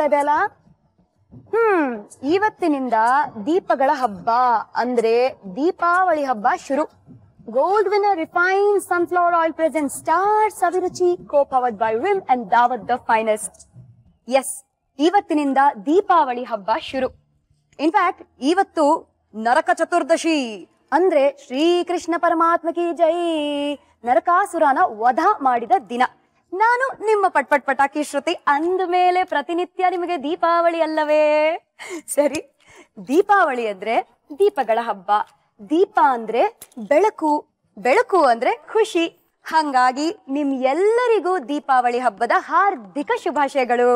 ಆಗ್ತಾ ಇದೆ ಅಲ್ಲ. ಇವತ್ತಿನಿಂದ ದೀಪಗಳ ಹಬ್ಬ ಅಂದ್ರೆ ದೀಪಾವಳಿ ಹಬ್ಬ ಶುರು. Gold winner refined sunflower oil present star Saviruchi co-powered by Rim and Daawat the finest. Yes, ಇವತ್ತಿನಿಂದ ದೀಪಾವಳಿ ಹಬ್ಬ ಶುರು. ಇನ್ಫ್ಯಾಕ್ಟ್ ಇವತ್ತು ನರಕ ಚತುರ್ದಶಿ ಅಂದ್ರೆ ಶ್ರೀಕೃಷ್ಣ ಪರಮಾತ್ಮ ಕಿ ಜೈ, ನರಕಾಸುರನ ವಧ ಮಾಡಿದ ದಿನ. ನಾನು ನಿಮ್ಮ ಪಟ್ಪಟ್ ಪಟಾಕಿ ಶ್ರುತಿ ಅಂದ ಮೇಲೆ ಪ್ರತಿನಿತ್ಯ ನಿಮಗೆ ದೀಪಾವಳಿ ಅಲ್ಲವೇ? ಸರಿ, ದೀಪಾವಳಿ ಅಂದ್ರೆ ದೀಪಗಳ ಹಬ್ಬ. ದೀಪ ಅಂದ್ರೆ ಬೆಳಕು, ಬೆಳಕು ಅಂದ್ರೆ ಖುಷಿ. ಹಂಗಾಗಿ ನಿಮ್ ಎಲ್ಲರಿಗೂ ದೀಪಾವಳಿ ಹಬ್ಬದ ಹಾರ್ದಿಕ ಶುಭಾಶಯಗಳು.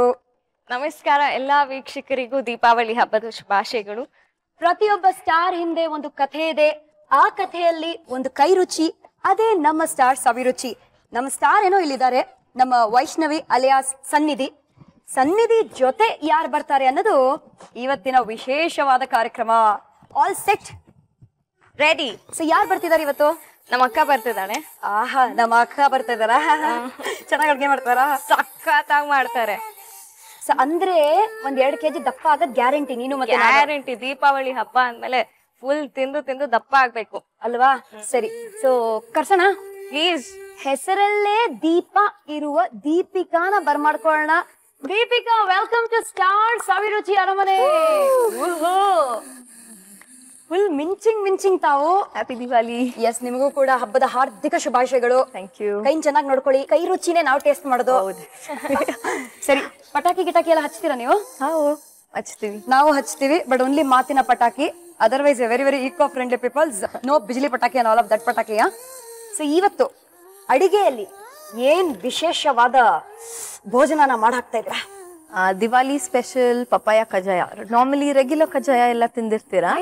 ನಮಸ್ಕಾರ ಎಲ್ಲಾ ವೀಕ್ಷಕರಿಗೂ ದೀಪಾವಳಿ ಹಬ್ಬದ ಶುಭಾಶಯಗಳು. ಪ್ರತಿಯೊಬ್ಬ ಸ್ಟಾರ್ ಹಿಂದೆ ಒಂದು ಕಥೆ ಇದೆ. ಆ ಕಥೆಯಲ್ಲಿ ಒಂದು ಕೈ ರುಚಿ, ಅದೇ ನಮ್ಮ ಸ್ಟಾರ್ ಸವಿರುಚಿ. ನಮ್ಮ ಸ್ಟಾರ್ ಏನೋ ಇಲ್ಲಿದ್ದಾರೆ, ನಮ್ಮ ವೈಷ್ಣವಿ ಅಲಿಯಾಸ್ ಸನ್ನಿಧಿ. ಸನ್ನಿಧಿ ಜೊತೆ ಯಾರು ಬರ್ತಾರೆ ಅನ್ನೋದು ಇವತ್ತಿನ ವಿಶೇಷವಾದ ಕಾರ್ಯಕ್ರಮ. All set, ready? ಸೊ ಯಾರು ಬರ್ತಿದ್ದಾರೆ ಇವತ್ತು? ನಮ್ಮ ಅಕ್ಕ ಬರ್ತಿದ್ದಾಳೆ. ಆಹಾ, ನಮ್ಮ ಅಕ್ಕ ಬರ್ತಾ ಇದಾರ. ಚೆನ್ನಾಗಿ ಅಡ್ಗೆ ಮಾಡ್ತಾರ, ಸಖತ್ತಾಗಿ ಮಾಡ್ತಾರೆ. ಅಂದ್ರೆ ಒಂದ್ 2 kg ದಪ್ಪ ಆಗದ್ ಗ್ಯಾರಂಟಿ. ನೀನು ಮತ್ತೆ ಗ್ಯಾರಂಟಿ. ದೀಪಾವಳಿ ಹಬ್ಬ ಅಂದ್ಮೇಲೆ ಫುಲ್ ತಿಂದು ತಿಂದು ದಪ್ಪ ಆಗ್ಬೇಕು ಅಲ್ವಾ? ಸರಿ, ಸೊ ಕರ್ಸೋಣ ಪ್ಲೀಸ್. ಹೆಸರಲ್ಲೇ ದೀಪ ಇರುವ ದೀಪಿಕಾನ ಬರ್ಮಾಡ್ಕೊಳ್ಳೋಣ. ದೀಪಿಕಾ, ವೆಲ್ಕಮ್ ಟು ಸ್ಟಾರ್ ಸವಿರುಚಿ ಅರಮನೆ. ಫುಲ್ ಮಿಂಚಿಂಗ್ ತಾವು. ಹ್ಯಾಪಿ ದಿವಾಲಿ. ಎಸ್, ನಿಮಗೂ ಕೂಡ ಹಬ್ಬದ ಹಾರ್ದಿಕ ಶುಭಾಶಯಗಳು. Thank you. ಕೈನ್ ಚೆನ್ನಾಗಿ ನೋಡ್ಕೊಳ್ಳಿ. ಕೈ ರುಚಿನೇ ನಾವು ಟೇಸ್ಟ್ ಮಾಡೋದು. ಸರಿ, ಪಟಾಕಿ ಗಿಟಾಕಿ ಎಲ್ಲ ಹಚ್ತೀರಾ ನೀವು? ಹಚ್ತೀವಿ. ನಾವು ಹಚ್ತೀವಿ, ಬಟ್ ಓನ್ಲಿ ಮಾತಿನ ಪಟಾಕಿ. Otherwise very very eco friendly peoples. No ಬಿಜಿಲಿ ಪಟಾಕಿ ಅಂಡ್ ಆಲ್ ಆಫ್ ದಟ್ ಪಟಾಕಿಯ. ಸೊ ಇವತ್ತು ಅಡಿಗೆಯಲ್ಲಿ ಏನ್ ವಿಶೇಷವಾದ ಭೋಜನನ ಮಾಡಾಕ್ತಾ ಇದ್ರ? ದಿವಾಲಿ ಸ್ಪೆಷಲ್ ಪಪಾಯ ಕಜಾಯ. ನಾರ್ಮಲಿ ರೆಗ್ಯುಲರ್ ಕಜಾಯ ಎಲ್ಲ ತಿಂದಿರ್ತೀರಾ,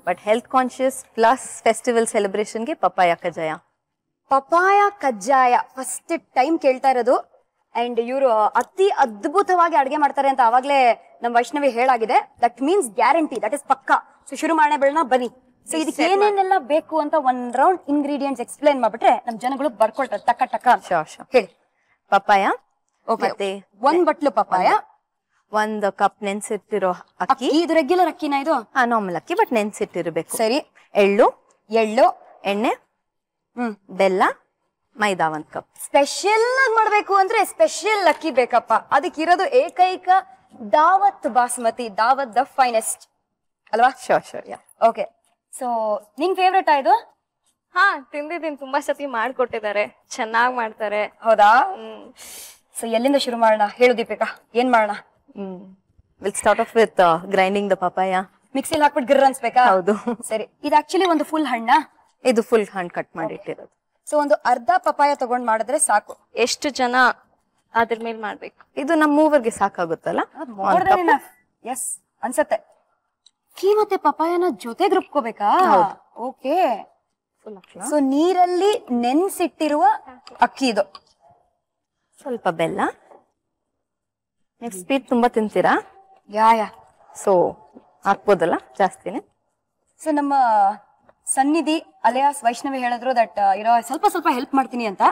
but health conscious plus festival ಸೆಲೆಬ್ರೇಷನ್ಗೆ ಪಪಾಯ ಕಜಾಯ. ಪಪಾಯ ಕಜ್ಜಾಯ ಫಸ್ಟ್ ಟೈಮ್ ಕೇಳ್ತಾ ಇರೋದು. ಅಂಡ್ ಇವರು ಅತಿ ಅದ್ಭುತವಾಗಿ ಅಡಿಗೆ ಮಾಡ್ತಾರೆ ಅಂತ ಅವಾಗ್ಲೇ ನಮ್ ವೈಷ್ಣವಿ ಹೇಳಾಗಿದೆ. That means guarantee, that is ಪಕ್ಕಾ. ಸೊ ಶುರು ಮಾಡೋಣ ಬೇಡ ಬನ್ನಿ. ಸೊ ಇದಕ್ಕೆ ಏನೇನೆಲ್ಲ ಬೇಕು ಅಂತ ಒಂದ್ ರೌಂಡ್ ಇಂಗ್ರೀಡಿಯೆಂಟ್ಸ್ ಎಕ್ಸ್ಪ್ಲೇನ್ ಮಾಡ್ಬಿಟ್ರೆ ನಮ್ ಜನಗಳು ಬರ್ಕೊಳ್ತಾರೆ ಟಕ್ಕ ಟಕ್ಕ. ಹೇಳಿ. ಪಪಾಯ, ಮತ್ತೆ 1 ಬಟ್ಲು ಪಪಾಯ, 1 ಕಪ್ ನೆನ್ಸಿಟ್ಟಿರೋ ಅಕ್ಕಿ. ಇದು ರೆಗ್ಯುಲರ್ ಅಕ್ಕಿನ? ಇದು ನಾರ್ಮಲ್ ಅಕ್ಕಿ, ಬಟ್ ನೆನ್ಸಿಟ್ಟಿರ್ಬೇಕು. ಸರಿ. ಎಳ್ಳು, ಎಣ್ಣೆ, ಬೆಲ್ಲ, ಮೈದಾ 1 ಕಪ್. ಸ್ಪೆಷಲ್ ಆಗಿ ಮಾಡ್ಬೇಕು ಅಂದ್ರೆ ಸ್ಪೆಷಲ್ ಅಕ್ಕಿ ಬೇಕಪ್ಪ. ಅದಕ್ಕಿರೋದು ಏಕೈಕ ದಾವತ್ ಬಾಸ್ಮತಿ, ದಾವತ್ ದ ಫೈನೆಸ್ಟ್ ಅಲ್ವಾ? ಶೋರ್. ಓಕೆ, ಸೊ ನಿನ್ ಫೇವ್ರೇಟ್ ಇದು? ಹಾ, ತಿಂದಿದ್ದೀನಿ. ತುಂಬಾ ಸತಿ ಮಾಡ್ಕೊಟ್ಟಿದ್ದಾರೆ, ಚೆನ್ನಾಗ್ ಮಾಡ್ತಾರೆ. ಹೌದಾ? ಸೊ ಎಲ್ಲಿಂದ ಶುರು ಮಾಡೋಣ ಹೇಳು ದೀಪಿಕಾ, ಏನ್ ಮಾಡೋಣ? Will start off with grinding the papaya. ಮಿಕ್ಸಿಲಿ ಹಾಕ್ಬಿಟ್ಟು ಗಿರ್ ಅನ್ಸ್ಬೇಕಾ? ಹೌದು. ಸರಿ, ಇದು ಆಕ್ಚುಲಿ ಒಂದು ಫುಲ್ ಹಣ್ಣ? ಇದು ಫುಲ್ ಹಣ್ಣು ಕಟ್ ಮಾಡಿ ಇಟ್ಟಿರೋದು. ಸೊ ಒಂದು ಅರ್ಧ ಪಪಾಯ ತಗೊಂಡ್ ಮಾಡಿದ್ರೆ ಸಾಕು. ಎಷ್ಟು ಜನ ಅದ್ರ ಮೇಲೆ ಮಾಡ್ಬೇಕು? ಇದು ನಮ್ಮ ಮೂವರ್ಗೆ ಸಾಕಾಗುತ್ತಲ್ಲ? ಎಸ್ ಅನ್ಸತ್ತೆ. ಅಕ್ಕಿ ಮತ್ತೆ ಪಪಾಯನ ಜೊತೆಗೆ ರುಬ್ಕೋಬೇಕಾ? ಓಕೆ. ಸೊ ನೀರಲ್ಲಿ ನೆನ್ಸಿಟ್ಟಿರುವ ಅಕ್ಕಿ ಇದು. ಸ್ವಲ್ಪ ಬೆಲ್ಲ. ನೆಕ್ಸ್ಟ್ ಸ್ವೀಟ್ ತುಂಬಾ ತಿಂತೀರಾ? ಯಾ ಸೊ ಹಾಕ್ಬೋದಲ್ಲ ಜಾಸ್ತಿನೇ. ಸೊ ನಮ್ಮ ಸನ್ನಿಧಿ ಅಲಿಯಾಸ್ ವೈಷ್ಣವಿ ಹೇಳಿದ್ರು ದಟ್ ಇರೋ ಸ್ವಲ್ಪ ಹೆಲ್ಪ್ ಮಾಡ್ತೀನಿ ಅಂತ.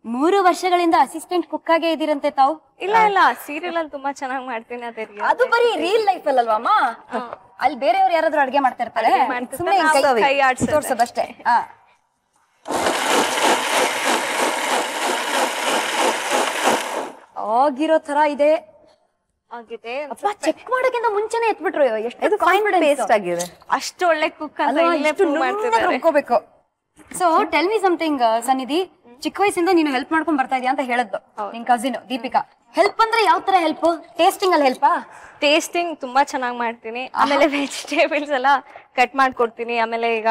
3 ವರ್ಷಗಳಿಂದ ಅಸಿಸ್ಟೆಂಟ್ ಕುಕ್ ಆಗೇ ಇದೀರಂತೆ ತಾವು? ಇಲ್ಲ, ಸೀರಿಯಲ್ ಅಲ್ಲಿ ತುಂಬಾ ಚೆನ್ನಾಗಿ ಮಾಡ್ತೀನಿ. ಅದು ಬರೀ ರಿಯಲ್ ಲೈಫ್ ಅಲ್ವಾ ಅಮ್ಮ? ಅಲ್ಲಿ ಬೇರೆಯವ್ರು ಯಾರಾದ್ರೂ ಅಡ್ಗೆ ಮಾಡ್ತಾ ಇರ್ತಾರೆ, ತೋರ್ಸೋದಷ್ಟೇ. ಆಗಿರೋ ತರ ಇದೆ. ಚೆಕ್ ಮಾಡೋಕ್ಕಿಂತ ಮುಂಚೆನೆ ಎತ್ಬಿಟ್ರು. ಎಷ್ಟು ಕಾನ್ಫಿಡೆನ್ಸ್ ಆಗಿದೆ. ಅಷ್ಟು ಒಳ್ಳೆ ಕುಕ್ ಅಂತ ರುಬ್ಕೋಬೇಕು. ಸೊ ಟೆಲ್ ಮಿ ಸಮಥಿಂಗ್ ಸನ್ನಿಧಿ, ಚಿಕ್ಕ ವಯಸ್ಸಿಂದ ನೀನು ಹೆಲ್ಪ್ ಮಾಡ್ಕೊಂಡ್ ಬರ್ತಾ ಇದೀಯ ಅಂತ ಹೇಳಿದ್ದು ನಿನ್ ಕಸಿನ್ ದೀಪಿಕಾ. ಹೆಲ್ಪ್ ಅಂದ್ರೆ ಯಾವ ತರ ಹೆಲ್ಪ್? ಟೇಸ್ಟಿಂಗ್ ಅಲ್ಲಿ ಹೆಲ್ಪಾ? ಟೇಸ್ಟಿಂಗ್ ತುಂಬಾ ಚೆನ್ನಾಗಿ ಮಾಡ್ತೀನಿ. ಆಮೇಲೆ ವೆಜಿಟೇಬಲ್ಸ್ ಎಲ್ಲ ಕಟ್ ಮಾಡ್ಕೊಡ್ತೀನಿ. ಆಮೇಲೆ ಈಗ